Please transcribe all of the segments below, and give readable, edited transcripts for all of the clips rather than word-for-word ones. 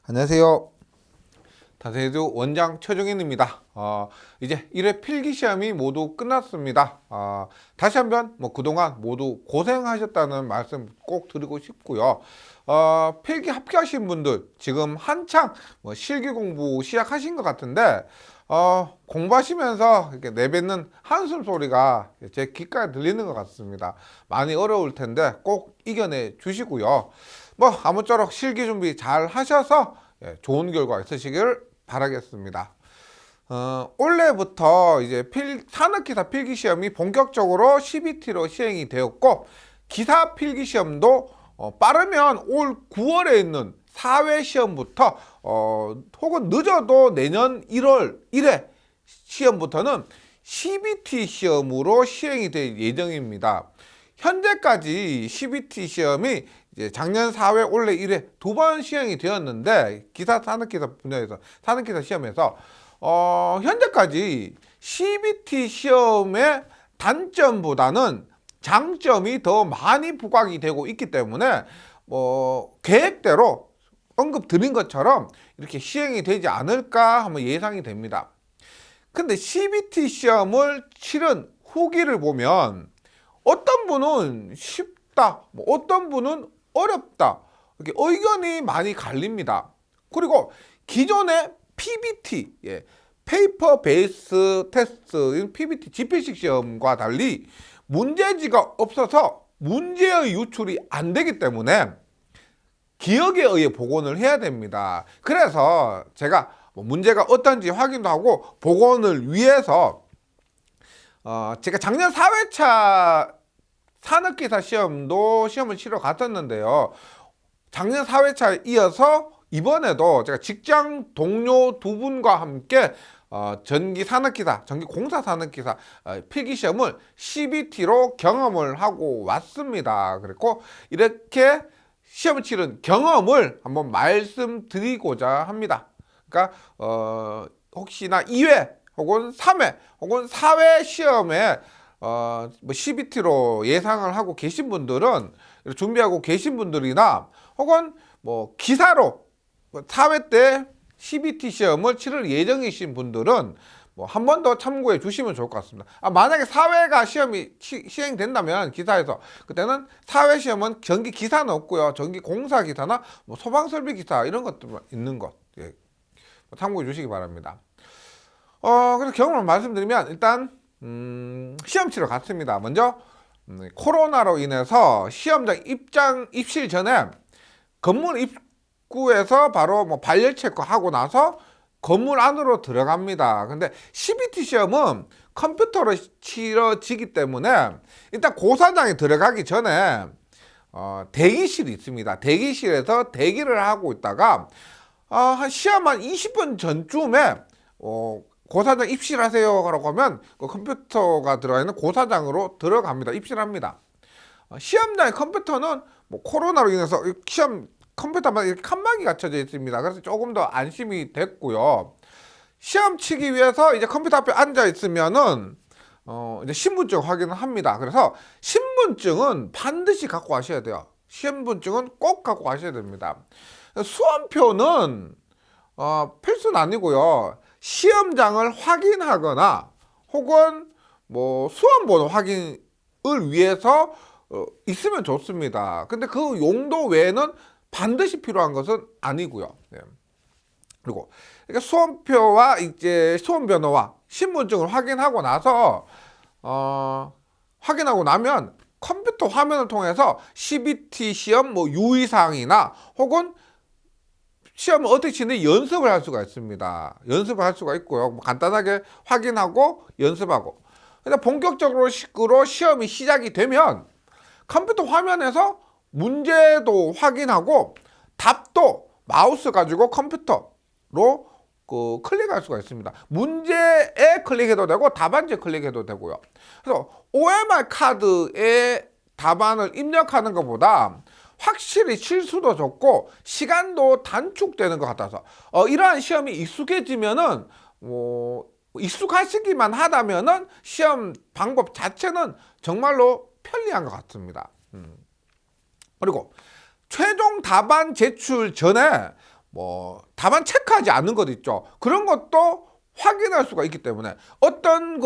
안녕하세요. 다세조 원장 최종현입니다. 이제 1회 필기시험이 모두 끝났습니다. 다시 한번 그동안 모두 고생하셨다는 말씀 꼭 드리고 싶고요. 필기 합격하신 분들 지금 한창 실기 공부 시작하신 것 같은데 공부하시면서 이렇게 내뱉는 한숨 소리가 제 귓가에 들리는 것 같습니다. 많이 어려울 텐데 꼭 이겨내 주시고요. 아무쪼록 실기 준비 잘 하셔서 좋은 결과 있으시길 바라겠습니다. 올해부터 이제 산업기사 필기시험이 본격적으로 CBT로 시행이 되었고, 기사 필기시험도 빠르면 올 9월에 있는 사회 시험부터 혹은 늦어도 내년 1월 1회 시험부터는 CBT 시험으로 시행이 될 예정입니다. 현재까지 CBT 시험이 이제 작년 4회, 올해 1회 두 번 시행이 되었는데, 산업기사 분야에서 산업기사 시험에서 현재까지 CBT 시험의 단점보다는 장점이 더 많이 부각이 되고 있기 때문에 계획대로 언급 드린 것처럼 이렇게 시행이 되지 않을까 하면 예상이 됩니다. 근데 CBT 시험을 치른 후기를 보면 어떤 분은 쉽다, 어떤 분은 어렵다, 이렇게 의견이 많이 갈립니다. 그리고 기존의 PBT, 페이퍼 베이스 테스트인 PBT 지필식 시험과 달리 문제지가 없어서 문제의 유출이 안 되기 때문에 기억에 의해 복원을 해야 됩니다. 그래서 제가 문제가 어떤지 확인도 하고 복원을 위해서 제가 작년 4회차 산업기사 시험을 치러 갔었는데요. 작년 4회차에 이어서 이번에도 제가 직장 동료 두 분과 함께 전기공사 산업기사 필기시험을 CBT로 경험을 하고 왔습니다. 그리고 이렇게 시험을 치른 경험을 한번 말씀드리고자 합니다. 그러니까 혹시나 2회 혹은 3회 혹은 4회 시험에 CBT로 예상을 하고 계신 분들은, 준비하고 계신 분들이나 혹은 기사로 4회 때 CBT 시험을 치를 예정이신 분들은 한 번 더 참고해 주시면 좋을 것 같습니다. 만약에 4회가 시험이 시행된다면 기사에서, 그때는 4회 시험은 전기 기사는 없고요. 전기 공사 기사나 소방 설비 기사 이런 것들만 있는 것, 참고해 주시기 바랍니다. 그래서 경험을 말씀드리면, 일단 시험 치러 갔습니다. 먼저 코로나로 인해서 시험장 입실 전에 건물 입구에서 바로 발열 체크하고 나서 건물 안으로 들어갑니다. 근데 CBT 시험은 컴퓨터로 치러지기 때문에 일단 고사장에 들어가기 전에 대기실이 있습니다. 대기실에서 대기를 하고 있다가 시험 한 20분 전쯤에 고사장 입실하세요 라고 하면 그 컴퓨터가 들어가 있는 고사장으로 들어갑니다. 입실합니다. 시험장의 컴퓨터는 코로나로 인해서 시험 컴퓨터만 이렇게 칸막이 갇혀져 있습니다. 그래서 조금 더 안심이 됐고요. 시험 치기 위해서 이제 컴퓨터 앞에 앉아 있으면은 이제 신분증 확인을 합니다. 그래서 신분증은 반드시 갖고 가셔야 돼요. 신분증은 꼭 갖고 가셔야 됩니다. 수험표는 필수는 아니고요. 시험장을 확인하거나 혹은 수험번호 확인을 위해서 있으면 좋습니다. 근데 그 용도 외에는 반드시 필요한 것은 아니고요. 그리고 수험표와 이제 수험번호와 신분증을 확인하고 나서 확인하고 나면 컴퓨터 화면을 통해서 CBT 시험 유의사항이나 혹은 시험을 어떻게 치는지 연습을 할 수가 있습니다. 연습을 할 수가 있고요. 간단하게 확인하고 연습하고. 근데 본격적으로 시험이 시작이 되면 컴퓨터 화면에서 문제도 확인하고 답도 마우스 가지고 컴퓨터로 클릭할 수가 있습니다. 문제에 클릭해도 되고 답안지에 클릭해도 되고요. 그래서 OMR 카드에 답안을 입력하는 것보다 확실히 실수도 적고 시간도 단축되는 것 같아서 이러한 시험이 익숙해지면은 익숙하시기만 하다면은 시험 방법 자체는 정말로 편리한 것 같습니다. 그리고 최종 답안 제출 전에 뭐 답안 체크하지 않는 것 있죠. 그런 것도 확인할 수가 있기 때문에 어떤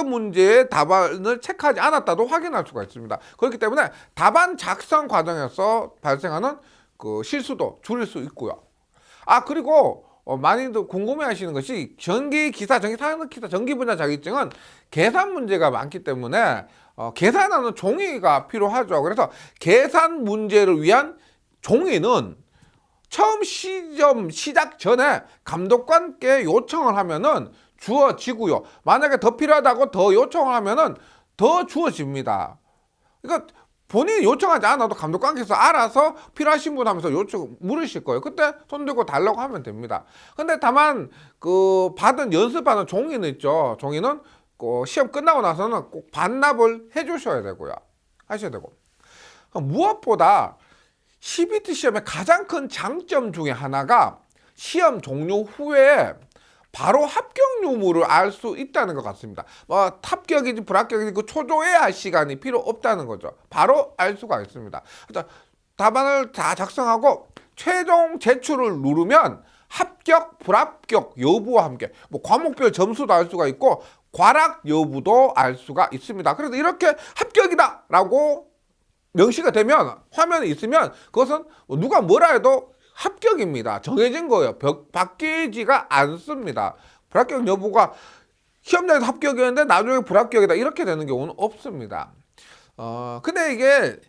문제의 답안을 체크하지 않았다도 확인할 수가 있습니다. 그렇기 때문에 답안 작성 과정에서 발생하는 그 실수도 줄일 수 있고요. 그리고 많이들 궁금해하시는 것이 전기기사, 전기산업기사, 전기분야 자격증은 계산 문제가 많기 때문에 계산하는 종이가 필요하죠. 그래서 계산 문제를 위한 종이는 처음 시험 시작 전에 감독관께 요청을 하면은 주어지고요. 만약에 더 필요하다고 더 요청을 하면은 더 주어집니다. 그러니까 본인이 요청하지 않아도 감독관께서 알아서 필요하신 분 하면서 요청 물으실 거예요. 그때 손 들고 달라고 하면 됩니다. 근데 다만 그 연습받은 종이는 있죠. 종이는 시험 끝나고 나서는 꼭 반납을 해 주셔야 되고요. 하셔야 되고. 무엇보다 CBT 시험의 가장 큰 장점 중에 하나가 시험 종료 후에 바로 합격 유무를 알 수 있다는 것 같습니다. 합격인지 불합격인지 그 초조해할 시간이 필요 없다는 거죠. 바로 알 수가 있습니다. 답안을 다 작성하고 최종 제출을 누르면 합격, 불합격 여부와 함께 과목별 점수도 알 수가 있고 과락 여부도 알 수가 있습니다. 그래서 이렇게 합격이다 라고 명시가 되면 화면에 있으면 그것은 누가 뭐라 해도 합격입니다. 정해진 거예요. 바뀌지가 않습니다. 불합격 여부가 시험장에서 합격이었는데 나중에 불합격이다 이렇게 되는 경우는 없습니다. 근데 이게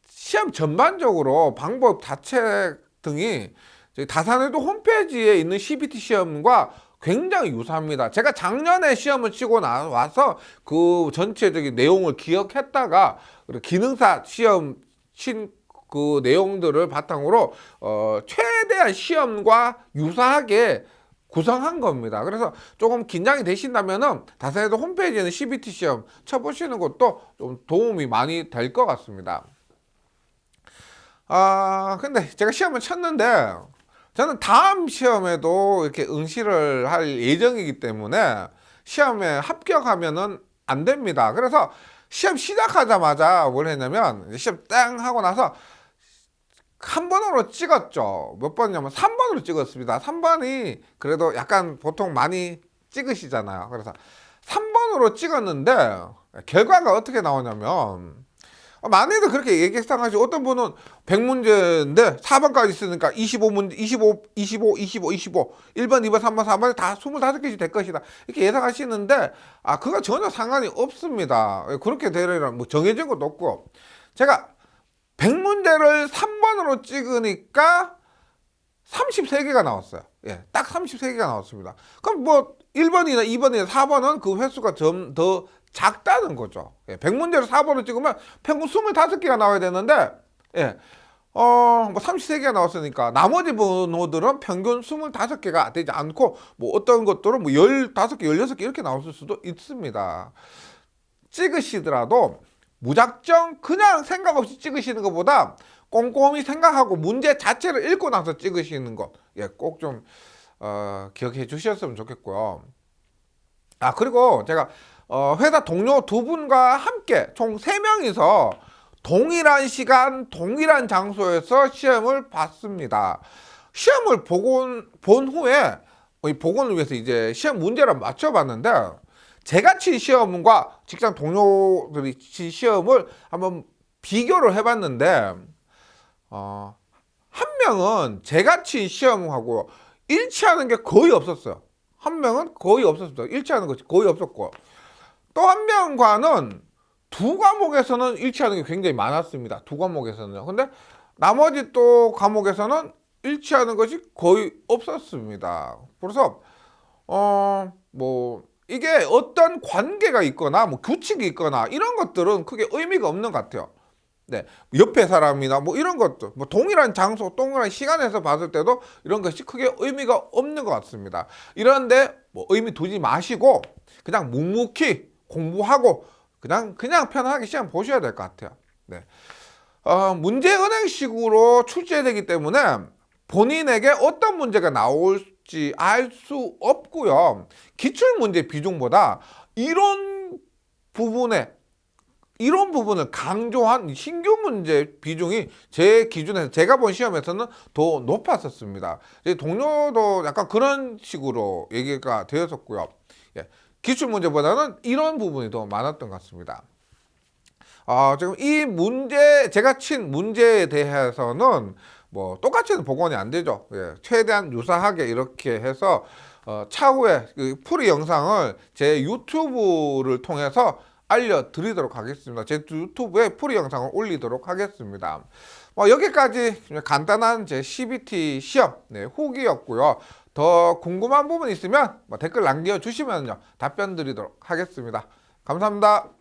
시험 전반적으로 방법 자체 등이 다산에도 홈페이지에 있는 CBT 시험과 굉장히 유사합니다. 제가 작년에 시험을 치고 나와서 그 전체적인 내용을 기억했다가 기능사 시험 친 그 내용들을 바탕으로 최대한 시험과 유사하게 구성한 겁니다. 그래서 조금 긴장이 되신다면은 다산에도 홈페이지에 있는 CBT 시험 쳐보시는 것도 좀 도움이 많이 될 것 같습니다. 근데 제가 시험을 쳤는데 저는 다음 시험에도 이렇게 응시를 할 예정이기 때문에 시험에 합격하면은 안 됩니다. 그래서 시험 시작하자마자 뭘 했냐면 시험 땡 하고 나서 한 번으로 찍었죠. 몇 번이냐면 3번으로 찍었습니다. 3번이 그래도 약간 보통 많이 찍으시잖아요. 그래서 3번으로 찍었는데 결과가 어떻게 나오냐면 많이들 그렇게 얘기상하시고 어떤 분은 100문제인데 4번까지 있으니까 25문제, 25, 25, 25, 25 1번, 2번, 3번, 4번 다 25개씩 될 것이다 이렇게 예상하시는데 그거 전혀 상관이 없습니다. 그렇게 되려면 정해진 것도 없고 제가 100문제를 3번으로 찍으니까 33개가 나왔어요. 딱 33개가 나왔습니다. 그럼 1번이나 2번이나 4번은 그 횟수가 좀 더 작다는 거죠. 100문제를 4번으로 찍으면 평균 25개가 나와야 되는데 33개가 나왔으니까 나머지 번호들은 평균 25개가 되지 않고 어떤 것들은 15개, 16개 이렇게 나올 수도 있습니다. 찍으시더라도 무작정 그냥 생각 없이 찍으시는 것보다 꼼꼼히 생각하고 문제 자체를 읽고 나서 찍으시는 것 꼭 좀 기억해 주셨으면 좋겠고요. 그리고 제가 회사 동료 2분과 함께 총 3명이서 동일한 시간 동일한 장소에서 시험을 봤습니다. 시험을 본 후에 복원을 위해서 이제 시험 문제를 맞춰봤는데 제가 친 시험과 직장 동료들이 친 시험을 한번 비교를 해봤는데 한 명은 제가 친 시험하고 일치하는 게 거의 없었어요. 한 명은 거의 없었습니다. 일치하는 것이 거의 없었고 또 한 명과는 2과목에서는 일치하는 게 굉장히 많았습니다. 2과목에서는요. 근데 나머지 또 과목에서는 일치하는 것이 거의 없었습니다. 그래서 이게 어떤 관계가 있거나 규칙이 있거나 이런 것들은 크게 의미가 없는 것 같아요. 옆에 사람이나 이런 것도 동일한 장소, 동일한 시간에서 봤을 때도 이런 것이 크게 의미가 없는 것 같습니다. 이런데 의미 두지 마시고 그냥 묵묵히 공부하고 그냥 편안하게 시험 보셔야 될 것 같아요. 문제 은행식으로 출제되기 때문에 본인에게 어떤 문제가 나올지 알 수 없고요. 기출문제 비중보다 이론 부분에 이런 부분을 강조한 신규 문제 비중이 제 기준에서 제가 본 시험에서는 더 높았었습니다. 제 동료도 약간 그런 식으로 얘기가 되었었고요. 예, 기출 문제보다는 이런 부분이 더 많았던 것 같습니다. 지금 이 문제, 제가 친 문제에 대해서는 뭐 똑같이는 복원이 안 되죠. 예, 최대한 유사하게 이렇게 해서 차후에 그 풀이 영상을 제 유튜브를 통해서 알려드리도록 하겠습니다. 제 유튜브에 풀이 영상을 올리도록 하겠습니다. 여기까지 간단한 제 CBT 시험 후기였고요. 더 궁금한 부분 있으면 댓글 남겨주시면요 답변 드리도록 하겠습니다. 감사합니다.